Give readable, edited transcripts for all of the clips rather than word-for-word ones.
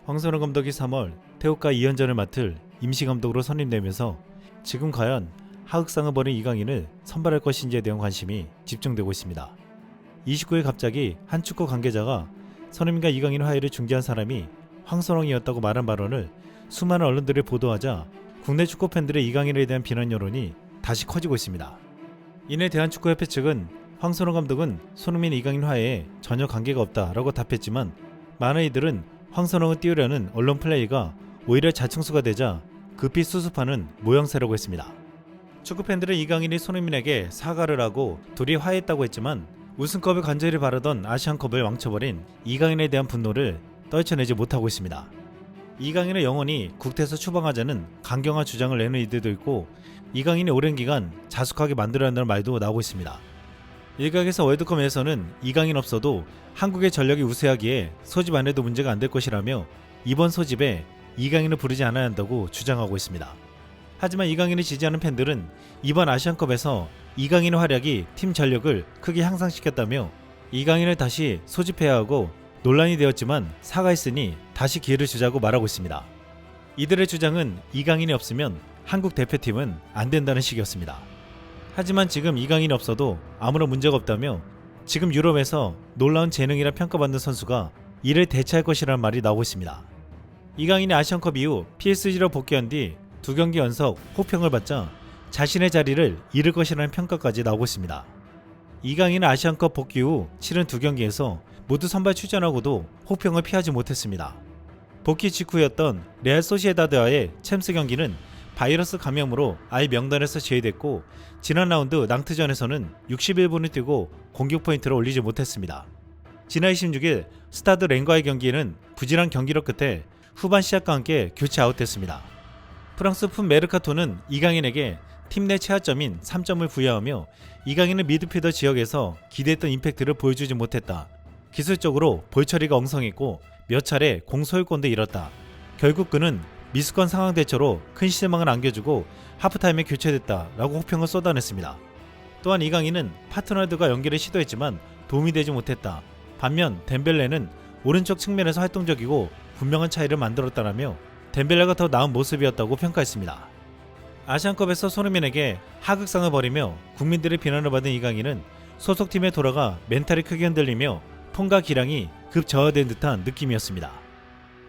황선홍 감독이 3월 태국과 2연전을 맡을 임시감독으로 선임되면서 지금 과연 하극상을 벌인 이강인을 선발할 것인지에 대한 관심이 집중되고 있습니다. 29일 갑자기 한 축구 관계자가 손흥민과 이강인의 화해를 중재한 사람이 황선홍이었다고 말한 발언을 수많은 언론들이 보도하자 국내 축구 팬들의 이강인에 대한 비난 여론이 다시 커지고 있습니다. 이내 대한축구협회 측은 황선홍 감독은 손흥민 이강인 화해에 전혀 관계가 없다라고 답했지만 많은 이들은 황선홍을 띄우려는 언론 플레이가 오히려 자충수가 되자 급히 수습하는 모양새라고 했습니다. 축구팬들은 이강인이 손흥민에게 사과를 하고 둘이 화해했다고 했지만 우승컵을 간절히 바라던 아시안컵을 망쳐버린 이강인에 대한 분노를 떨쳐내지 못하고 있습니다. 이강인을 영원히 국대에서 추방하자는 강경한 주장을 내는 이들도 있고 이강인이 오랜 기간 자숙하게 만들어야 한다는 말도 나오고 있습니다. 일각에서 월드컵에서는 이강인 없어도 한국의 전력이 우세하기에 소집 안 해도 문제가 안 될 것이라며 이번 소집에 이강인을 부르지 않아야 한다고 주장하고 있습니다. 하지만 이강인을 지지하는 팬들은 이번 아시안컵에서 이강인의 활약이 팀 전력을 크게 향상시켰다며 이강인을 다시 소집해야 하고 논란이 되었지만 사과했으니 다시 기회를 주자고 말하고 있습니다. 이들의 주장은 이강인이 없으면 한국 대표팀은 안 된다는 식이었습니다. 하지만 지금 이강인이 없어도 아무런 문제가 없다며 지금 유럽에서 놀라운 재능이라 평가받는 선수가 이를 대체할 것이라는 말이 나오고 있습니다. 이강인이 아시안컵 이후 PSG로 복귀한 뒤 2경기 연속 호평을 받자 자신의 자리를 잃을 것이라는 평가까지 나오고 있습니다. 이강인은 아시안컵 복귀 후 치른 2경기에서 모두 선발 출전하고도 호평을 피하지 못했습니다. 복귀 직후였던 레알 소시에다드와의 챔스 경기는 바이러스 감염으로 아예 명단에서 제외됐고 지난 라운드 낭트전에서는 61분을 뛰고 공격 포인트를 올리지 못했습니다. 지난 26일 스타드 랭과의 경기에는 부진한 경기력 끝에 후반 시작과 함께 교체 아웃됐습니다. 프랑스 푼 메르카토는 이강인에게 팀 내 최하점인 3점을 부여하며 이강인은 미드필더 지역에서 기대했던 임팩트를 보여주지 못했다. 기술적으로 볼 처리가 엉성했고 몇 차례 공 소유권도 잃었다. 결국 그는 미스건 상황 대처로 큰 실망을 안겨주고 하프타임에 교체됐다 라고 호평을 쏟아냈습니다. 또한 이강인은 파트너들과 연계를 시도했지만 도움이 되지 못했다. 반면 덴벨레는 오른쪽 측면에서 활동적이고 분명한 차이를 만들었다라며 덴벨레가 더 나은 모습이었다고 평가했습니다. 아시안컵에서 손흥민에게 하극상을 벌이며 국민들의 비난을 받은 이강인은 소속팀에 돌아가 멘탈이 크게 흔들리며 폼과 기량이 급 저하된 듯한 느낌이었습니다.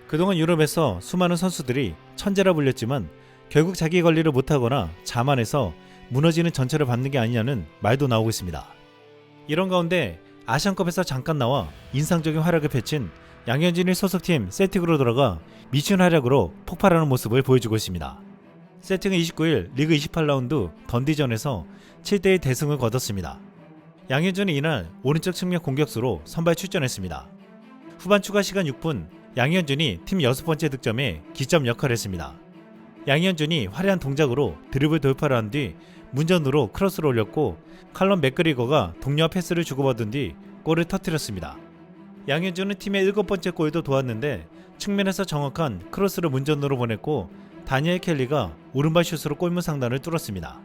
그동안 유럽에서 수많은 선수들이 천재라 불렸지만 결국 자기 관리를 못하거나 자만해서 무너지는 전철을 밟는 게 아니냐는 말도 나오고 있습니다. 이런 가운데 아시안컵에서 잠깐 나와 인상적인 활약을 펼친 양현진이 소속팀 셀틱으로 돌아가 미친 활약으로 폭발하는 모습을 보여주고 있습니다. 셀틱은 29일 리그 28라운드 던디전에서 7대1 대승을 거뒀습니다. 양현준은 이날 오른쪽 측면 공격수로 선발 출전했습니다. 후반 추가 시간 6분 양현준이 팀 6번째 득점에 기점 역할을 했습니다. 양현준이 화려한 동작으로 드리블 돌파를 한 뒤 문전으로 크로스를 올렸고 칼럼 맥그리거가 동료와 패스를 주고받은 뒤 골을 터뜨렸습니다. 양현준은 팀의 7번째 골도 도왔는데 측면에서 정확한 크로스를 문전으로 보냈고 다니엘 켈리가 오른발 슛으로 골문 상단을 뚫었습니다.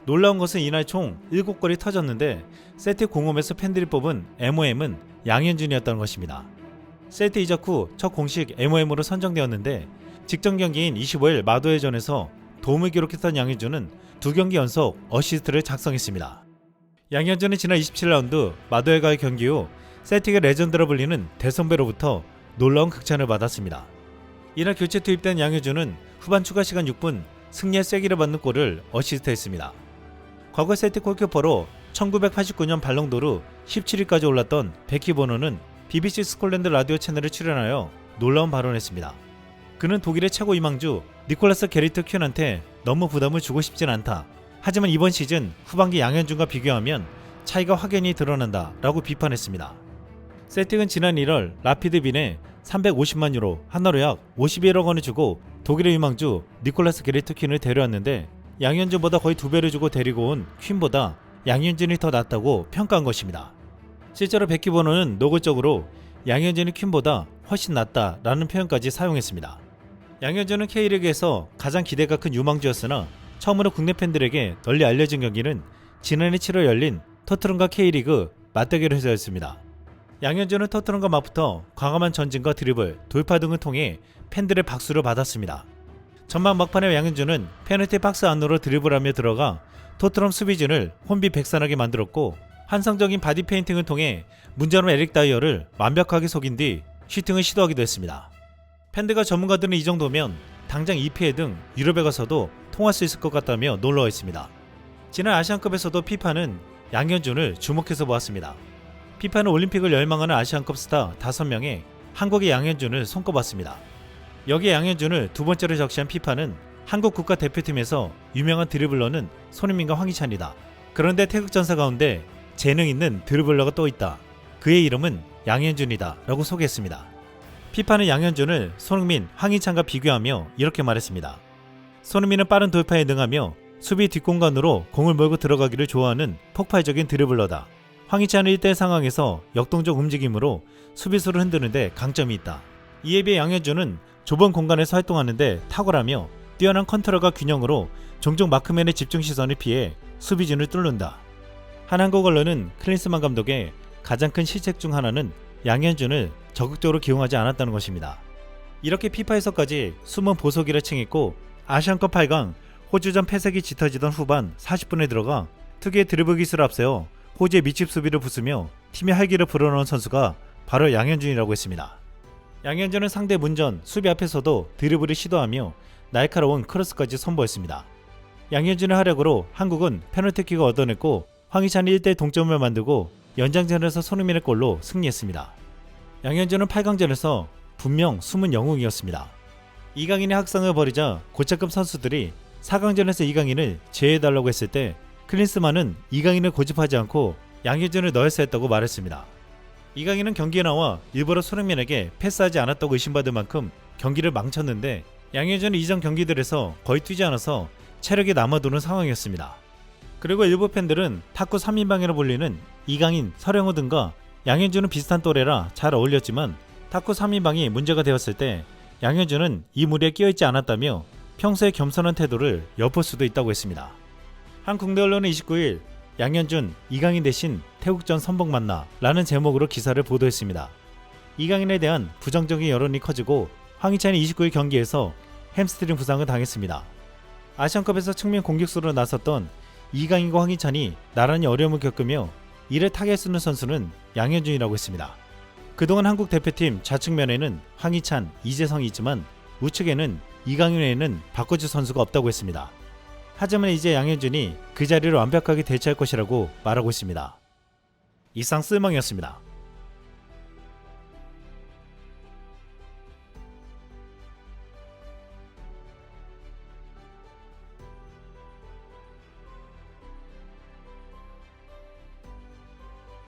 놀라운 것은 이날 총 7골이 터졌는데 셀틱 공홈에서 팬들이 뽑은 MOM은 양현준이었다는 것입니다. 셀틱 이적 후 첫 공식 MOM으로 선정되었는데 직전 경기인 25일 마도해전에서 도움을 기록했던 양현준은 2경기 연속 어시스트를 작성했습니다. 양현준은 지난 27라운드 마도해과의 경기 후 셀틱의 레전드로 불리는 대선배로부터 놀라운 극찬을 받았습니다. 이날 교체 투입된 양현준은 후반 추가 시간 6분 승리의 쐐기를 받는 골을 어시스트했습니다. 과거 셀틱 골키퍼로 1989년 발롱도르 17위까지 올랐던 베키 보노는 BBC 스콜랜드 라디오 채널에 출연하여 놀라운 발언을 했습니다. 그는 독일의 최고 희망주 니콜라스 게리트 큐한테 너무 부담을 주고 싶진 않다. 하지만 이번 시즌 후반기 양현준과 비교하면 차이가 확연히 드러난다 라고 비판했습니다. 셀틱은 지난 1월 라피드 빈에 350만 유로 한화로 약 51억 원을 주고 독일의 희망주 니콜라스 게리트 퀸을 데려왔는데 양현준보다 거의 2배를 주고 데리고 온 퀸보다 양현준이 더 낫다고 평가한 것입니다. 실제로 베키 보노는 노골적으로 양현준이 퀸보다 훨씬 낫다라는 표현까지 사용했습니다. 양현준은 K리그에서 가장 기대가 큰 유망주였으나 처음으로 국내 팬들에게 널리 알려진 경기는 지난해 7월 열린 토트넘과 K리그 맞대결에서였습니다. 양현준은 토트넘과 맞붙어 과감한 전진과 드리블, 돌파 등을 통해 팬들의 박수를 받았습니다. 전반 막판에 양현준은 페널티 박스 안으로 드리블하며 들어가 토트넘 수비진을 혼비백산하게 만들었고, 환상적인 바디 페인팅을 통해 문제없는 에릭 다이어를 완벽하게 속인 뒤 슈팅을 시도하기도 했습니다. 팬들과 전문가들은 이 정도면 당장 EPL 등 유럽에 가서도 통할 수 있을 것 같다며 놀라워했습니다. 지난 아시안컵에서도 피파는 양현준을 주목해서 보았습니다. 피파는 올림픽을 열망하는 아시안컵 스타 5명에 한국의 양현준을 손꼽았습니다. 여기에 양현준을 두 번째로 적시한 피파는 한국 국가대표팀에서 유명한 드리블러는 손흥민과 황희찬이다. 그런데 태극전사 가운데 재능 있는 드리블러가 또 있다. 그의 이름은 양현준이다 라고 소개했습니다. 피파는 양현준을 손흥민, 황희찬과 비교하며 이렇게 말했습니다. 손흥민은 빠른 돌파에 능하며 수비 뒷공간으로 공을 몰고 들어가기를 좋아하는 폭발적인 드리블러다. 황희찬은 1대1 상황에서 역동적 움직임으로 수비수를 흔드는데 강점이 있다. 이에 비해 양현준은 좁은 공간에서 활동하는데 탁월하며 뛰어난 컨트롤과 균형으로 종종 마크맨의 집중 시선을 피해 수비진을 뚫는다. 한 한국 언론은 클린스만 감독의 가장 큰 실책 중 하나는 양현준을 적극적으로 기용하지 않았다는 것입니다. 이렇게 피파에서까지 숨은 보석이라 칭했고, 아시안컵 8강 호주전 패색이 짙어지던 후반 40분에 들어가 특유의 드리블 기술을 앞세워 호주의 밑집 수비를 부수며 팀의 활기를 불어넣은 선수가 바로 양현준이라고 했습니다. 양현준은 상대 문전, 수비 앞에서도 드리블을 시도하며 날카로운 크로스까지 선보였습니다. 양현준의 활약으로 한국은 페널티킥을 얻어냈고, 황희찬이 1대1 동점을 만들고 연장전에서 손흥민의 골로 승리했습니다. 양현준은 8강전에서 분명 숨은 영웅이었습니다. 이강인의 학상을 벌이자 고차급 선수들이 4강전에서 이강인을 제외해달라고 했을 때 클린스만은 이강인을 고집하지 않고 양현준을 넣었어야 했다고 말했습니다. 이강인은 경기에 나와 일부러 손흥민에게 패스하지 않았다고 의심받을 만큼 경기를 망쳤는데, 양현준은 이전 경기들에서 거의 뛰지 않아서 체력이 남아도는 상황이었습니다. 그리고 일부 팬들은 탁구 3인방이라 불리는 이강인, 서령우 등과 양현준은 비슷한 또래라 잘 어울렸지만 탁구 3인방이 문제가 되었을 때 양현준은 이 무리에 끼어있지 않았다며 평소의 겸손한 태도를 엿볼 수도 있다고 했습니다. 한 국내 언론은 29일 양현준, 이강인 대신 태국전 선봉 만나 라는 제목으로 기사를 보도했습니다. 이강인에 대한 부정적인 여론이 커지고 황희찬이 29일 경기에서 햄스트링 부상을 당했습니다. 아시안컵에서 측면 공격수로 나섰던 이강인과 황희찬이 나란히 어려움을 겪으며 이를 타개할 수 있는 선수는 양현준이라고 했습니다. 그동안 한국 대표팀 좌측면에는 황희찬, 이재성이 있지만 우측에는 이강인 외에는 바꿔줄 선수가 없다고 했습니다. 하지만 이제 양현준이 그 자리를 완벽하게 대체할 것이라고 말하고 있습니다. 이상 쓸망이었습니다.